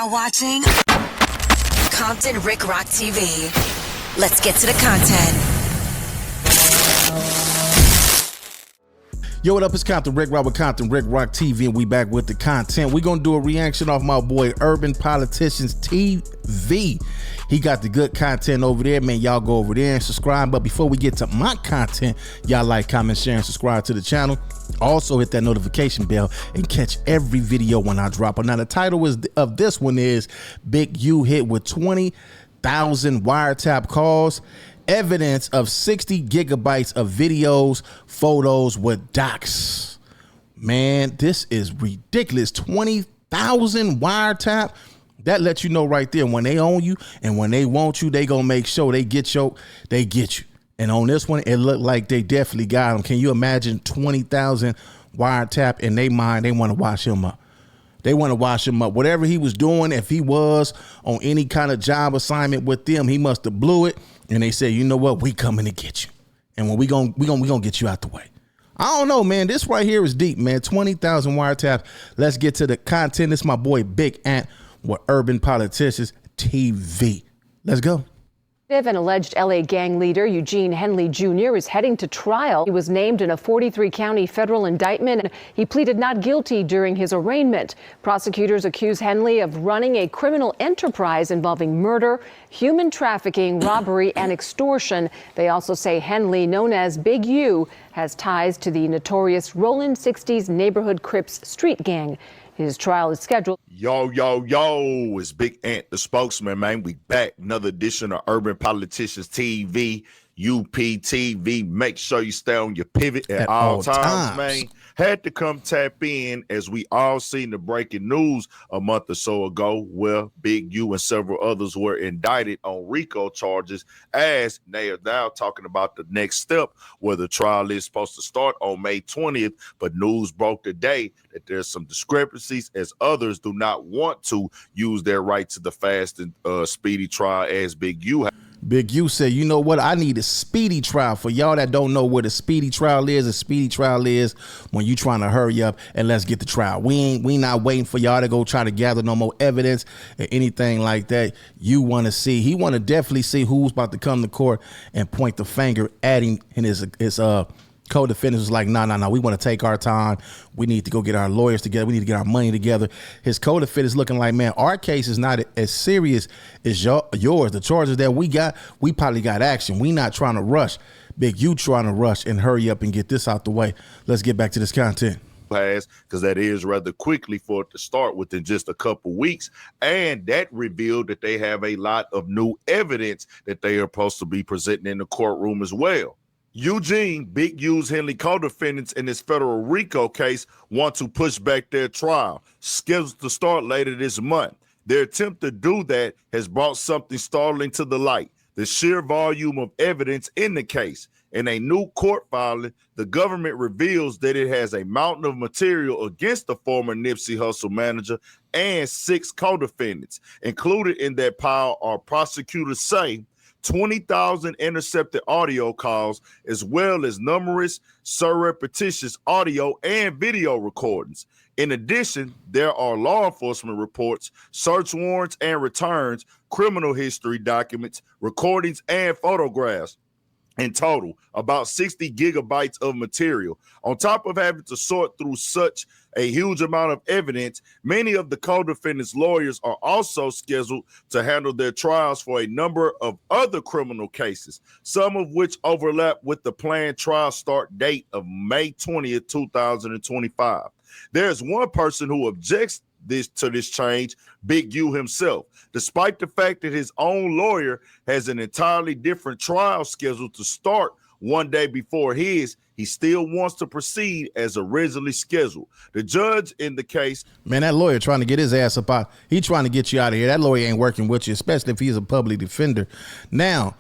now watching Compton Rick Rock TV. Let's get to the content. Yo, what up? It's Compton Rick Rock with Compton Rick Rock TV, and we back with the content. We're gonna do a reaction off my boy Urban Politicians TV. He got the good content over there, man. Y'all go over there and subscribe. But before we get to my content, y'all like, comment, share, and subscribe to the channel. Also hit that notification bell and catch every video when I drop it. Now the title of this one is Big U hit with 20,000 wiretap calls. Evidence of 60 gigabytes of videos, photos with docs. Man, this is ridiculous. 20,000 wiretap. That lets you know right there when they own you and when they want you, they gonna make sure they get you. And on this one, it looked like they definitely got him. Can you imagine 20,000 wiretap in their mind? They want to wash him up. They want to wash him up. Whatever he was doing, if he was on any kind of job assignment with them, he must have blew it. And they said, you know what? We coming to get you. And when we gonna get you out the way. I don't know, man. This right here is deep, man. 20,000 wiretaps. Let's get to the content. It's my boy Big Ant with Urban Politicians TV. Let's go. An alleged LA gang leader, Eugene Henley Jr., is heading to trial. He was named in a 43-county federal indictment. He pleaded not guilty during his arraignment. Prosecutors accuse Henley of running a criminal enterprise involving murder, human trafficking, robbery, and extortion. They also say Henley, known as Big U, has ties to the notorious Rollin' 60s neighborhood Crips street gang. His trial is scheduled. Yo, it's Big Ant, the spokesman, man. We back. Another edition of Urban Politicians TV, UPTV. Make sure you stay on your pivot at all times, man. Had to come tap in as we all seen the breaking news a month or so ago where Big U and several others were indicted on RICO charges, as they are now talking about the next step where the trial is supposed to start on May 20th. But news broke today that there's some discrepancies as others do not want to use their right to the fast and speedy trial as Big U has. Big U said, you know what? I need a speedy trial. For y'all that don't know what a speedy trial is when you trying to hurry up and let's get the trial. We not waiting for y'all to go try to gather no more evidence or anything like that. You want to see, he want to definitely see who's about to come to court and point the finger at him. And his co-defendants was like, no, we want to take our time. We need to go get our lawyers together. We need to get our money together. His co-defendants looking like, man, our case is not as serious as yours. The charges that we got, we probably got action. We not trying to rush. Big U trying to rush and hurry up and get this out the way. Let's get back to this content. Because that is rather quickly for it to start within just a couple weeks. And that revealed that they have a lot of new evidence that they are supposed to be presenting in the courtroom as well. Eugene, Big U's Henley co-defendants in this federal RICO case want to push back their trial, scheduled to start later this month. Their attempt to do that has brought something startling to the light: the sheer volume of evidence in the case. In a new court filing, the government reveals that it has a mountain of material against the former Nipsey Hussle manager and 6 co-defendants. Included in that pile are, prosecutors say, 20,000 intercepted audio calls, as well as numerous surreptitious audio and video recordings. In addition, there are law enforcement reports, search warrants and returns, criminal history documents, recordings, and photographs. In total, about 60 gigabytes of material. On top of having to sort through such a huge amount of evidence, many of the co-defendants' lawyers are also scheduled to handle their trials for a number of other criminal cases, some of which overlap with the planned trial start date of May 20th, 2025. There's one person who objects to this change, Big U himself. Despite the fact that his own lawyer has an entirely different trial scheduled to start one day before his, he still wants to proceed as originally scheduled. The judge in the case, man, that lawyer trying to get his ass up out. He trying to get you out of here. That lawyer ain't working with you, especially if he's a public defender. Now,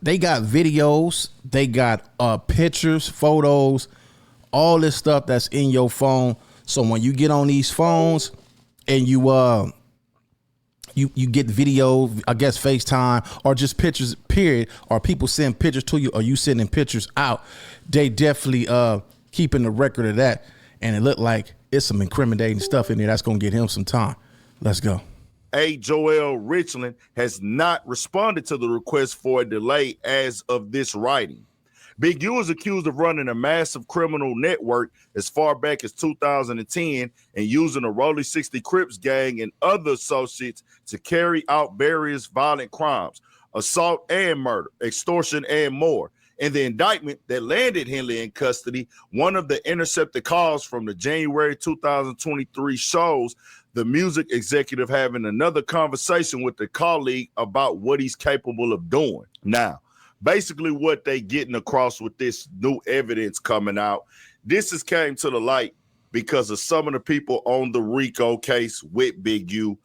they got videos, they got pictures, photos, all this stuff that's in your phone. So when you get on these phones and you get video, I guess FaceTime, or just pictures, period, or people send pictures to you, or you sending pictures out, they definitely keeping the record of that. And it looked like it's some incriminating stuff in there that's gonna get him some time. Let's go. A. Joel Richland, has not responded to the request for a delay as of this writing. Big U is accused of running a massive criminal network as far back as 2010 and using the Rolling 60 Crips gang and other associates to carry out various violent crimes, assault and murder, extortion, and more. In the indictment that landed Henley in custody, one of the intercepted calls from the January 2023 shows the music executive having another conversation with a colleague about what he's capable of doing. Now, basically what they getting across with this new evidence coming out, this has came to the light because of some of the people on the RICO case with Big U.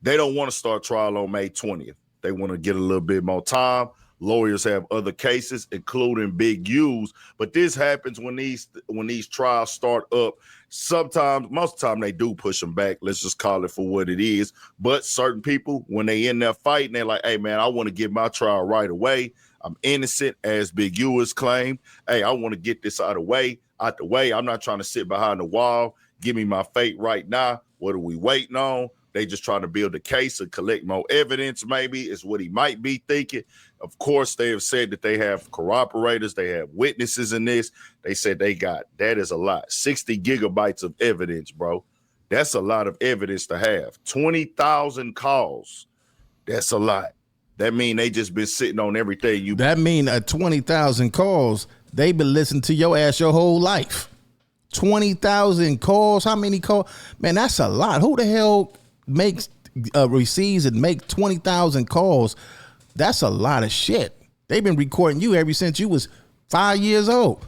They don't want to start trial on May 20th. They want to get a little bit more time. Lawyers have other cases, including Big U's, but this happens when these trials start up. Sometimes, most of the time, they do push them back. Let's just call it for what it is. But certain people, when they in there fighting, they're like, hey, man, I want to get my trial right away. I'm innocent, as Big U has claimed. Hey, I want to get this out the way. I'm not trying to sit behind the wall. Give me my fate right now. What are we waiting on? They just trying to build a case and collect more evidence, maybe, is what he might be thinking. Of course, they have said that they have corroborators, they have witnesses in this. They said that is a lot. 60 gigabytes of evidence, bro. That's a lot of evidence to have. 20,000 calls. That's a lot. That mean they just been sitting on everything you. That mean 20,000 calls, they been listening to your ass your whole life. 20,000 calls. How many calls? Man, that's a lot. Who the hell makes receives and make 20,000 calls? That's a lot of shit. They've been recording you ever since you was 5 years old.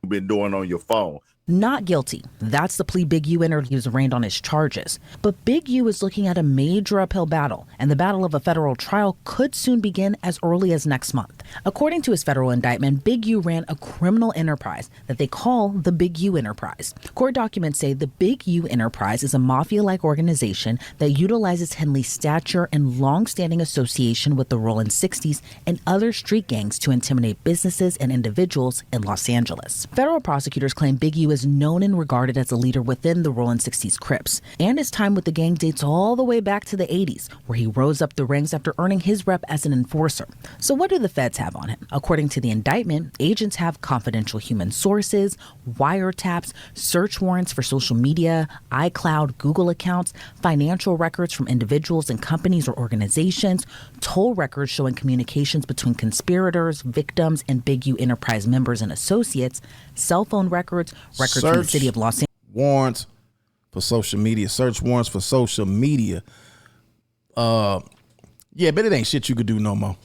You've been doing on your phone. Not guilty. That's the plea Big U entered. He was arraigned on his charges. But Big U is looking at a major uphill battle, and the battle of a federal trial could soon begin as early as next month. According to his federal indictment, Big U ran a criminal enterprise that they call the Big U Enterprise. Court documents say the Big U Enterprise is a mafia-like organization that utilizes Henley's stature and long-standing association with the Rolling 60s and other street gangs to intimidate businesses and individuals in Los Angeles. Federal prosecutors claim Big U is known and regarded as a leader within the Rolling 60s Crips, and his time with the gang dates all the way back to the 80s, where he rose up the ranks after earning his rep as an enforcer. So what do the feds have on him? According to the indictment, agents have confidential human sources, wiretaps, search warrants for social media, iCloud, Google accounts, financial records from individuals and companies or organizations, toll records showing communications between conspirators, victims, and Big U Enterprise members and associates, cell phone records from the city of Los Angeles. Warrants for social media. Search warrants for social media. Yeah, but it ain't shit you could do no more.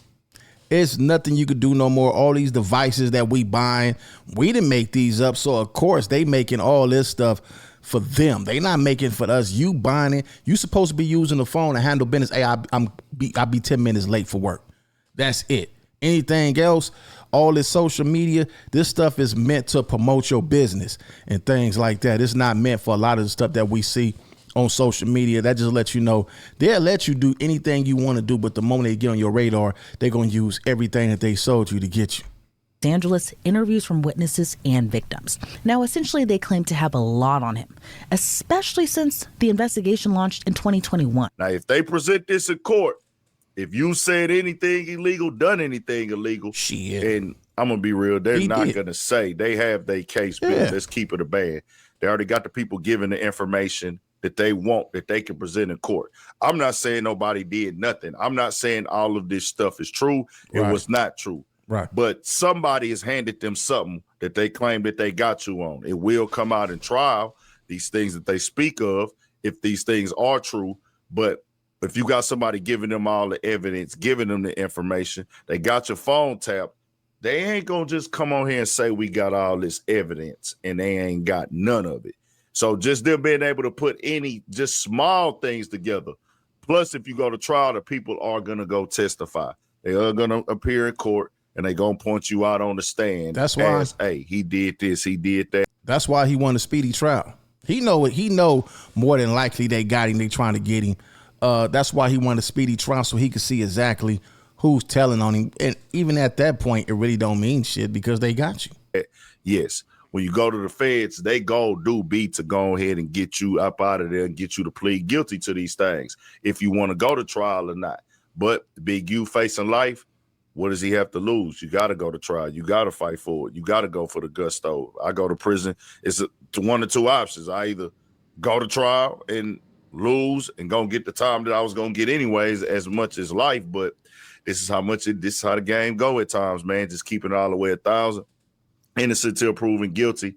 It's nothing you could do no more. All these devices that we buying, we didn't make these up. So of course they making all this stuff for them. They not making for us. You buying it. You supposed to be using the phone to handle business. Hey, I'll be 10 minutes late for work. That's it. Anything else, all this social media, this stuff is meant to promote your business and things like that. It's not meant for a lot of the stuff that we see on social media. That just lets you know they'll let you do anything you want to do, but the moment they get on your radar, they're going to use everything that they sold you to get you. Los Angeles, interviews from witnesses and victims. Now, essentially, they claim to have a lot on him, especially since the investigation launched in 2021. Now, if they present this in court, if you said anything illegal, done anything illegal, shit. And I'm going to be real, they're not going to say they have their case built. Yeah. Let's keep it a band. They already got the people giving the information that they want, that they can present in court. I'm not saying nobody did nothing. I'm not saying all of this stuff is true. It was not true. Right. But somebody has handed them something that they claim that they got you on. It will come out in trial, these things that they speak of, if these things are true. But if you got somebody giving them all the evidence, giving them the information, they got your phone tapped, they ain't going to just come on here and say we got all this evidence and they ain't got none of it. So just them being able to put any just small things together. Plus, if you go to trial, the people are going to go testify. They are going to appear in court and they're going to point you out on the stand. That's why, hey, he did this, he did that. That's why he won a speedy trial. He know it. He know more than likely they got him. They trying to get him. That's why he won a speedy trial, so he could see exactly who's telling on him. And even at that point, it really don't mean shit because they got you. Yes. when you go to the feds, they goal do be to go ahead and get you up out of there and get you to plead guilty to these things if you want to go to trial or not. But Big U facing life, what does he have to lose? You got to go to trial. You got to fight for it. You got to go for the gusto. I go to prison. It's one or two options. I either go to trial and lose and go get the time that I was going to get anyways, as much as life. But this is how the game go at times, man. Just keeping it all the way 1,000. Innocent till proven guilty.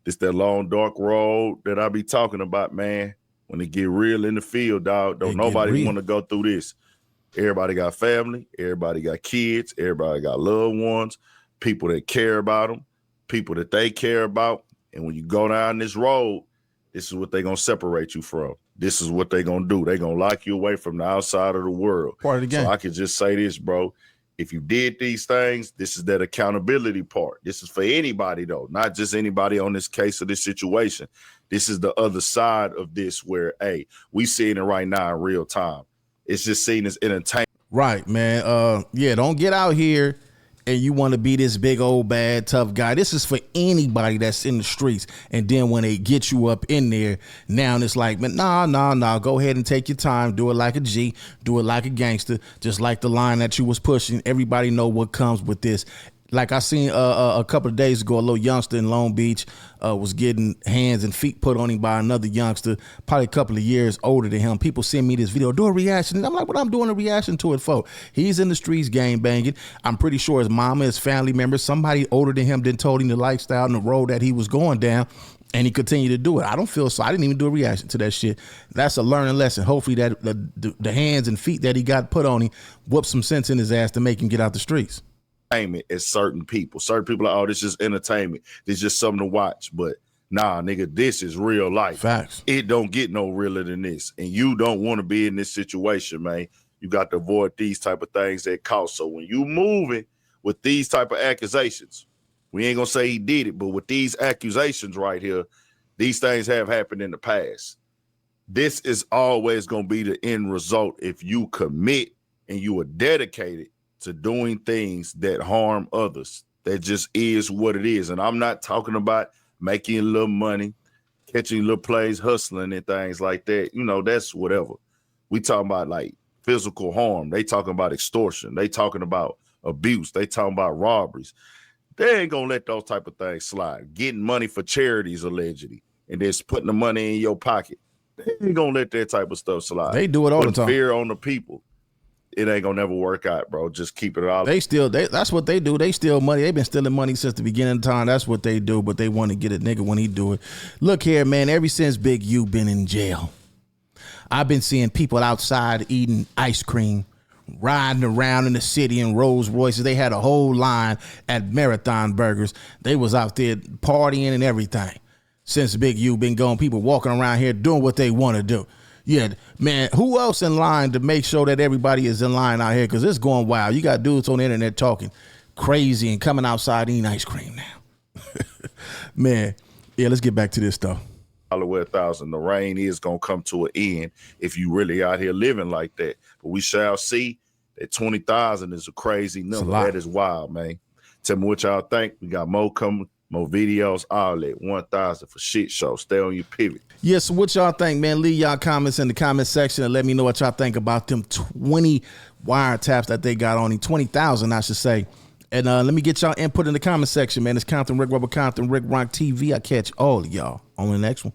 This that long, dark road that I be talking about, man. When it get real in the field, dog, don't nobody want to go through this. Everybody got family. Everybody got kids. Everybody got loved ones, people that care about them, people that they care about. And when you go down this road, this is what they're going to separate you from. This is what they're going to do. They're going to lock you away from the outside of the world. Part of the game. So I could just say this, bro. If you did these things, this is that accountability part. This is for anybody, though, not just anybody on this case or this situation. This is the other side of this where, hey, we seeing it right now in real time. It's just seen as entertainment. Right, man. Yeah, don't get out here and you want to be this big old bad tough guy. This is for anybody that's in the streets. And then when they get you up in there, now it's like, man, nah. Go ahead and take your time. Do it like a G. Do it like a gangster. Just like the line that you was pushing. Everybody know what comes with this. Like I seen a couple of days ago, a little youngster in Long Beach was getting hands and feet put on him by another youngster, probably a couple of years older than him. People send me this video, do a reaction. And I'm like, what I'm doing a reaction to it for? He's in the streets gang banging. I'm pretty sure his mama, his family members, somebody older than him didn't told him the lifestyle and the road that he was going down. And he continued to do it. I don't feel so. I didn't even do a reaction to that shit. That's a learning lesson. Hopefully that the hands and feet that he got put on him whoop some sense in his ass to make him get out the streets. Entertainment as certain people. Certain people are, oh, this is entertainment. This is just something to watch. But nah, nigga, this is real life. Facts. It don't get no realer than this. And you don't want to be in this situation, man. You got to avoid these type of things that cost. So when you moving with these type of accusations, we ain't gonna say he did it, but with these accusations right here, these things have happened in the past. This is always gonna be the end result if you commit and you are dedicated to doing things that harm others. That just is what it is. And I'm not talking about making a little money, catching little plays, hustling and things like that. You know, that's whatever. We talking about like physical harm. They talking about extortion. They talking about abuse. They talking about robberies. They ain't gonna let those type of things slide. Getting money for charities allegedly, and then putting the money in your pocket. They ain't gonna let that type of stuff slide. They do it all the time. Fear on the people. It ain't gonna never work out, bro. Just keep it all. That's what they do. They steal money. They've been stealing money since the beginning of time. That's what they do, but they want to get a nigga when he do it. Look here, man, ever since Big U been in jail, I've been seeing people outside eating ice cream, riding around in the city in Rolls Royces. They had a whole line at Marathon Burgers. They was out there partying and everything. Since Big U been gone, people walking around here doing what they want to do. Yeah, man, who else in line to make sure that everybody is in line out here? Because it's going wild. You got dudes on the internet talking crazy and coming outside eating ice cream now. Man, yeah, let's get back to this stuff. All the way 1,000. The rain is going to come to an end if you really out here living like that. But we shall see that 20,000 is a crazy number. That is wild, man. Tell me what y'all think. We got more coming. More videos, all that. 1,000 for shit show. Stay on your pivot. Yeah, so what y'all think, man? Leave y'all comments in the comment section and let me know what y'all think about them 20 wiretaps that they got on him. 20,000, I should say. And let me get y'all input in the comment section, man. It's Compton Rick Rubber, Compton Rick Rock TV. I catch all of y'all on the next one.